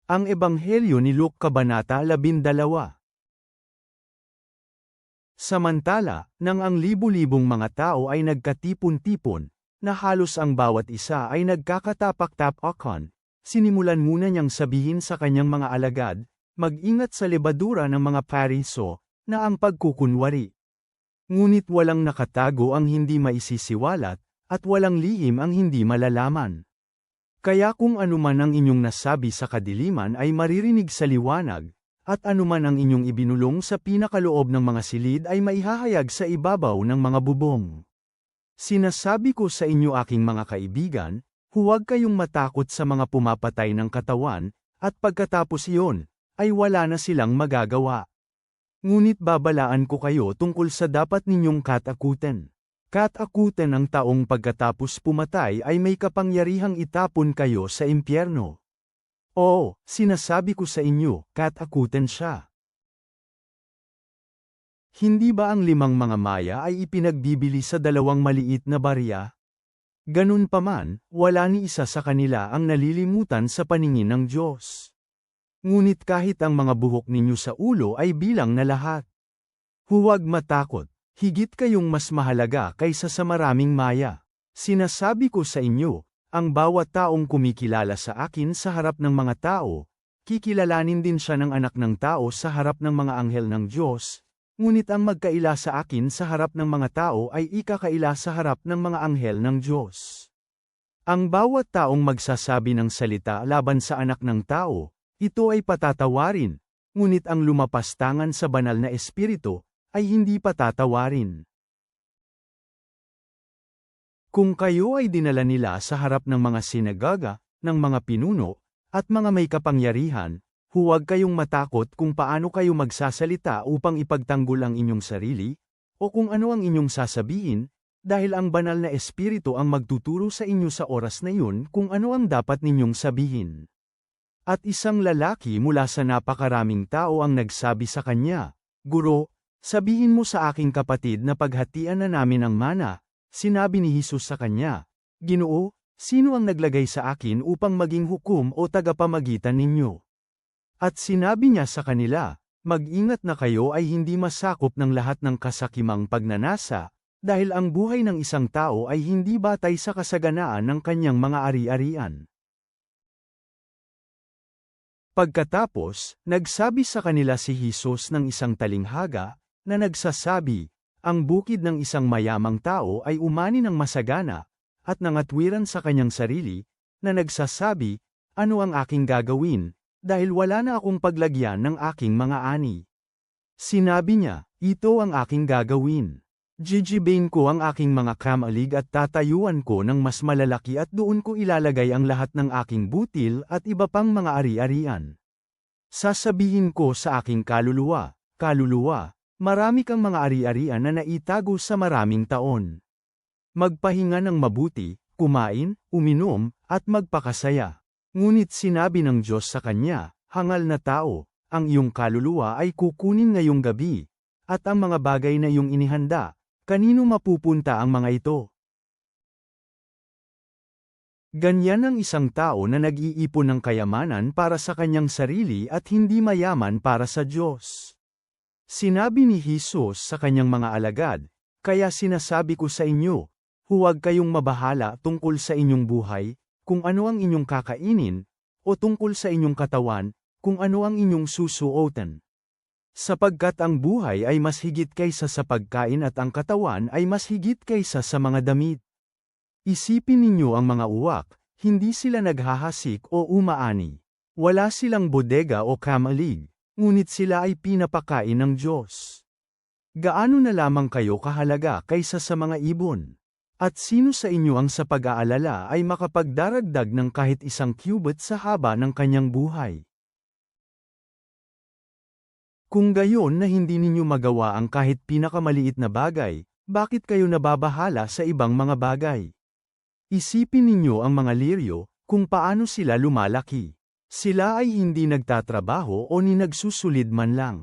Ang Ebanghelyo ni Luke Kabanata 12. Samantala, nang ang libu-libong mga tao ay nagkatipon-tipon, na halos ang bawat isa ay nagkakatapak-tapakan, sinimulan muna niyang sabihin sa kanyang mga alagad, mag-ingat sa lebadura ng mga Pariso, na ang pagkukunwari. Ngunit walang nakatago ang hindi maisisiwalat, at walang lihim ang hindi malalaman. Kaya kung anuman ang inyong nasabi sa kadiliman ay maririnig sa liwanag, at anuman ang inyong ibinulong sa pinakaloob ng mga silid ay maihahayag sa ibabaw ng mga bubong. Sinasabi ko sa inyo aking mga kaibigan, huwag kayong matakot sa mga pumapatay ng katawan, at pagkatapos iyon, ay wala na silang magagawa. Ngunit babalaan ko kayo tungkol sa dapat ninyong katakutin. Katakutin ang taong pagkatapos pumatay ay may kapangyarihang itapon kayo sa impyerno. Oo, sinasabi ko sa inyo, katakutin siya. Hindi ba ang 5 mga maya ay ipinagbibili sa 2 maliit na barya? Ganun pa man, wala ni isa sa kanila ang nalilimutan sa paningin ng Diyos. Ngunit kahit ang mga buhok ninyo sa ulo ay bilang na lahat. Huwag matakot. Higit kayong mas mahalaga kaysa sa maraming maya. Sinasabi ko sa inyo, ang bawat taong kumikilala sa akin sa harap ng mga tao, kikilalanin din siya ng anak ng tao sa harap ng mga anghel ng Diyos, ngunit ang magkaila sa akin sa harap ng mga tao ay ikakaila sa harap ng mga anghel ng Diyos. Ang bawat taong magsasabi ng salita laban sa anak ng tao, ito ay patatawarin, ngunit ang lumapastangan sa banal na espiritu, ay hindi patatawarin. Kung kayo ay dinala nila sa harap ng mga sinagoga, ng mga pinuno, at mga may kapangyarihan, huwag kayong matakot kung paano kayo magsasalita upang ipagtanggol ang inyong sarili, o kung ano ang inyong sasabihin, dahil ang banal na espiritu ang magtuturo sa inyo sa oras na yun kung ano ang dapat ninyong sabihin. At isang lalaki mula sa napakaraming tao ang nagsabi sa kanya, Guro, sabihin mo sa aking kapatid na paghatian na namin ang mana. Sinabi ni Jesus sa kanya, Ginoo, sino ang naglagay sa akin upang maging hukom o tagapamagitan ninyo? At sinabi niya sa kanila, mag-ingat na kayo ay hindi masakop ng lahat ng kasakimang pagnanasa, dahil ang buhay ng isang tao ay hindi batay sa kasaganaan ng kanyang mga ari-arian. Pagkatapos, nagsabi sa kanila si Jesus ng isang talinghaga, na nagsasabi, ang bukid ng isang mayamang tao ay umani ng masagana, at nangatwiran sa kanyang sarili, na nagsasabi, ano ang aking gagawin, dahil wala na akong paglagyan ng aking mga ani. Sinabi niya, ito ang aking gagawin. Jijibain ko ang aking mga kamalig at tatayuan ko ng mas malalaki at doon ko ilalagay ang lahat ng aking butil at iba pang mga ari-arian. Sasabihin ko sa aking kaluluwa, kaluluwa, marami kang mga ari-arian na naitago sa maraming taon. Magpahinga ng mabuti, kumain, uminom, at magpakasaya. Ngunit sinabi ng Diyos sa kanya, hangal na tao, ang iyong kaluluwa ay kukunin ngayong gabi, at ang mga bagay na iyong inihanda, kanino mapupunta ang mga ito? Ganyan ang isang tao na nag-iipon ng kayamanan para sa kanyang sarili at hindi mayaman para sa Diyos. Sinabi ni Jesus sa kanyang mga alagad, kaya sinasabi ko sa inyo, huwag kayong mabahala tungkol sa inyong buhay, kung ano ang inyong kakainin, o tungkol sa inyong katawan, kung ano ang inyong susuotan. Sapagkat ang buhay ay mas higit kaysa sa pagkain at ang katawan ay mas higit kaysa sa mga damit. Isipin ninyo ang mga uwak, hindi sila naghahasik o umaani. Wala silang bodega o kamalig, ngunit sila ay pinapakain ng Diyos. Gaano na lamang kayo kahalaga kaysa sa mga ibon? At sino sa inyo ang sa pag-aalala ay makapagdaragdag ng kahit 1 cubit sa haba ng kanyang buhay? Kung gayon na hindi ninyo magawa ang kahit pinakamaliit na bagay, bakit kayo nababahala sa ibang mga bagay? Isipin ninyo ang mga liryo, kung paano sila lumalaki. Sila ay hindi nagtatrabaho o ni nagsusulid man lang.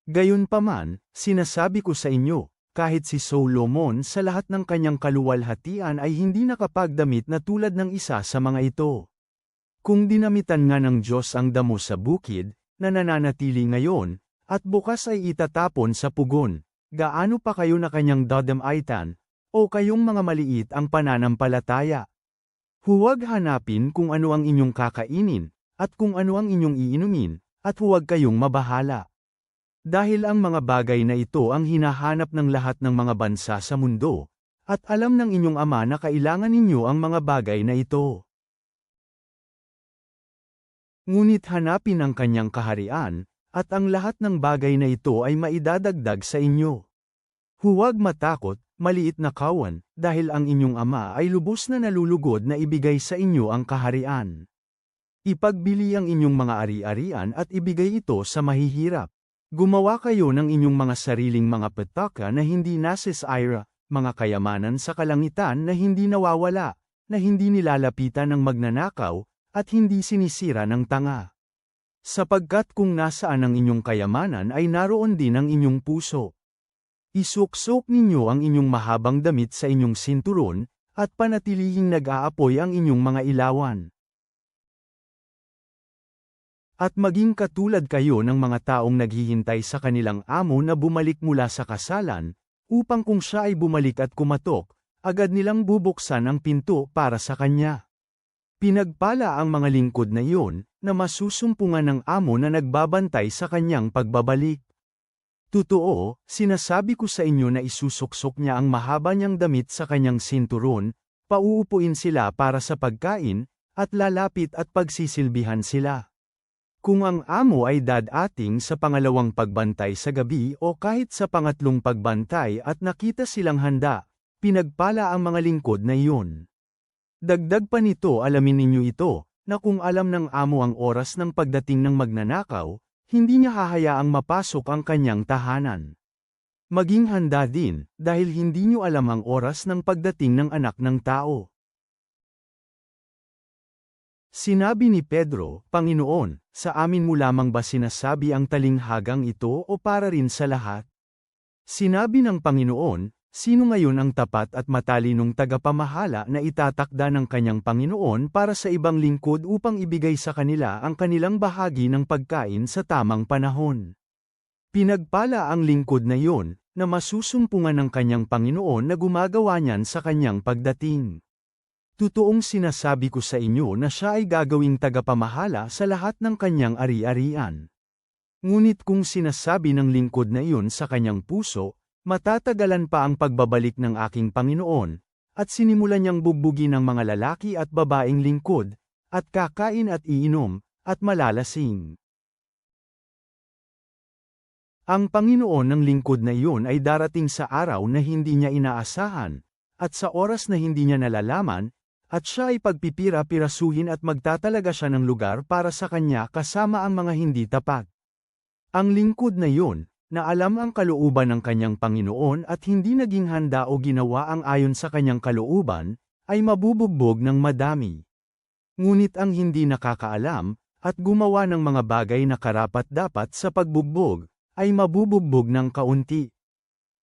Gayunpaman, sinasabi ko sa inyo, kahit si Solomon sa lahat ng kanyang kaluwalhatian ay hindi nakapagdamit na tulad ng isa sa mga ito. Kung dinamitan nga ng Diyos ang damo sa bukid, na nananatili ngayon, at bukas ay itatapon sa pugon, gaano pa kayo na kanyang dadamaitan, o kayong mga maliit ang pananampalataya? Huwag hanapin kung ano ang inyong kakainin, at kung ano ang inyong iinumin, at huwag kayong mabahala. Dahil ang mga bagay na ito ang hinahanap ng lahat ng mga bansa sa mundo, at alam ng inyong Ama na kailangan ninyo ang mga bagay na ito. Ngunit hanapin ang kanyang kaharian, at ang lahat ng bagay na ito ay maidadagdag sa inyo. Huwag matakot, maliit na kawan, dahil ang inyong Ama ay lubos na nalulugod na ibigay sa inyo ang kaharian. Ipagbili ang inyong mga ari-arian at ibigay ito sa mahihirap. Gumawa kayo ng inyong mga sariling mga petaka na hindi nasisira, mga kayamanan sa kalangitan na hindi nawawala, na hindi nilalapitan ng magnanakaw, at hindi sinisira ng tanga. Sapagkat kung nasaan ang inyong kayamanan ay naroon din ang inyong puso. Isuksok ninyo ang inyong mahabang damit sa inyong sinturon, at panatilihing nag-aapoy ang inyong mga ilawan. At maging katulad kayo ng mga taong naghihintay sa kanilang amo na bumalik mula sa kasalan, upang kung siya ay bumalik at kumatok, agad nilang bubuksan ang pinto para sa kanya. Pinagpala ang mga lingkod na iyon, na masusumpungan ng amo na nagbabantay sa kanyang pagbabalik. Totoo, sinasabi ko sa inyo na isusuksok niya ang mahaba niyang damit sa kanyang sinturon, pauupuin sila para sa pagkain, at lalapit at pagsisilbihan sila. Kung ang amo ay dadating sa pangalawang pagbantay sa gabi o kahit sa pangatlong pagbantay at nakita silang handa, pinagpala ang mga lingkod na iyon. Dagdag pa nito, alamin ninyo ito, na kung alam ng amo ang oras ng pagdating ng magnanakaw, hindi niya hahayaang mapasok ang kanyang tahanan. Maging handa din, dahil hindi niyo alam ang oras ng pagdating ng Anak ng Tao. Sinabi ni Pedro, Panginoon, sa amin mo lamang ba sinasabi ang talinghagang ito o para rin sa lahat? Sinabi ng Panginoon, sino ngayon ang tapat at matalinong tagapamahala na itatakda ng kanyang Panginoon para sa ibang lingkod upang ibigay sa kanila ang kanilang bahagi ng pagkain sa tamang panahon? Pinagpala ang lingkod na iyon, na masusumpungan ng kanyang Panginoon na gumagawa niyan sa kanyang pagdating. Totoong sinasabi ko sa inyo na siya ay gagawing tagapamahala sa lahat ng kanyang ari-arian. Ngunit kung sinasabi ng lingkod na iyon sa kanyang puso, matatagalan pa ang pagbabalik ng aking Panginoon, at sinimulan niyang bugbugin ang mga lalaki at babaeng lingkod, at kakain at iinom, at malalasing. Ang Panginoon ng lingkod na iyon ay darating sa araw na hindi niya inaasahan, at sa oras na hindi niya nalalaman, at siya ay pagpipira-pirasuhin at magtatalaga siya ng lugar para sa kanya kasama ang mga hindi tapat. Ang lingkod na iyon, na alam ang kalooban ng kanyang Panginoon at hindi naging handa o ginawa ang ayon sa kanyang kalooban, ay mabubugbog ng madami. Ngunit ang hindi nakakaalam, at gumawa ng mga bagay na karapat-dapat sa pagbugbog, ay mabubugbog ng kaunti.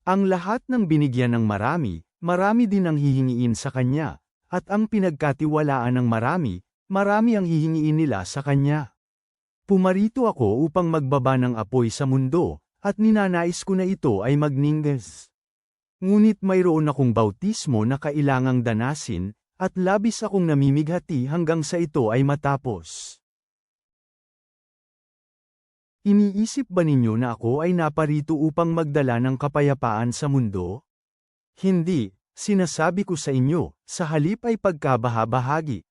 Ang lahat ng binigyan ng marami, marami din ang hihingiin sa kanya, at ang pinagkatiwalaan ng marami, marami ang hihingiin nila sa kanya. Pumarito ako upang magbaba ng apoy sa mundo, at ninanais ko na ito ay magningges. Ngunit mayroon akong bautismo na kailangang danasin, at labis akong namimighati hanggang sa ito ay matapos. Iniisip ba ninyo na ako ay naparito upang magdala ng kapayapaan sa mundo? Hindi, sinasabi ko sa inyo, sa halip ay pagkabahabahagi.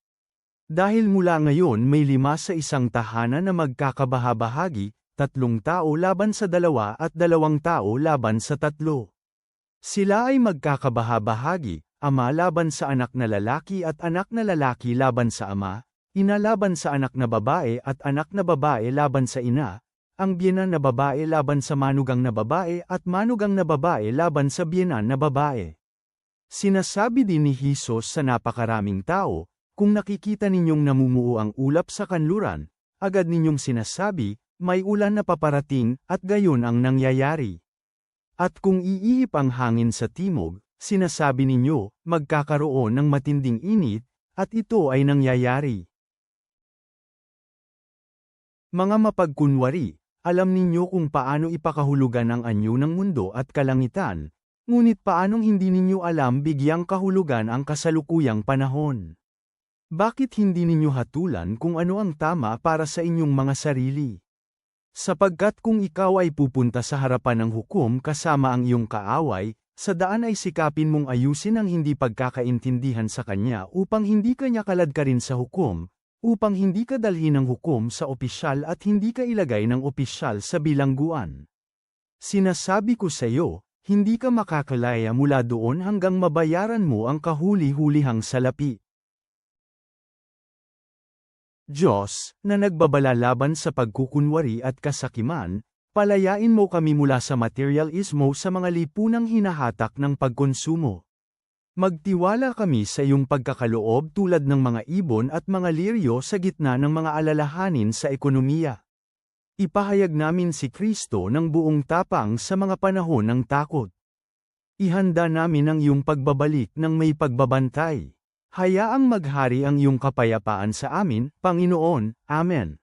Dahil mula ngayon may 5 sa isang tahanan na magkakabahabahagi, 3 tao laban sa 2 at 2 tao laban sa 3. Sila ay magkakabahabahagi, ama laban sa anak na lalaki at anak na lalaki laban sa ama, ina laban sa anak na babae at anak na babae laban sa ina, ang biyenan na babae laban sa manugang na babae at manugang na babae laban sa biyenan na babae. Sinasabi din ni Jesus sa napakaraming tao, kung nakikita ninyong namumuo ang ulap sa kanluran, agad ninyong sinasabi, may ulan na paparating, at gayon ang nangyayari. At kung iihip ang hangin sa timog, sinasabi ninyo, magkakaroon ng matinding init, at ito ay nangyayari. Mga mapagkunwari, alam ninyo kung paano ipakahulugan ang anyo ng mundo at kalangitan, ngunit paanong hindi ninyo alam bigyang kahulugan ang kasalukuyang panahon? Bakit hindi ninyo hatulan kung ano ang tama para sa inyong mga sarili? Sapagkat kung ikaw ay pupunta sa harapan ng hukom kasama ang iyong kaaway, sa daan ay sikapin mong ayusin ang hindi pagkakaintindihan sa kanya upang hindi kanya kaladkarin sa hukom, upang hindi ka dalhin ng hukom sa opisyal at hindi ka ilagay ng opisyal sa bilangguan. Sinasabi ko sa iyo, hindi ka makakalaya mula doon hanggang mabayaran mo ang kahuli-hulihang salapi. Diyos, na nagbabala laban sa pagkukunwari at kasakiman, palayain mo kami mula sa materialismo sa mga lipunang hinahatak ng pagkonsumo. Magtiwala kami sa iyong pagkakaloob tulad ng mga ibon at mga liryo sa gitna ng mga alalahanin sa ekonomiya. Ipahayag namin si Kristo ng buong tapang sa mga panahon ng takot. Ihanda namin ang iyong pagbabalik ng may pagbabantay. Hayaang maghari ang iyong kapayapaan sa amin, Panginoon. Amen.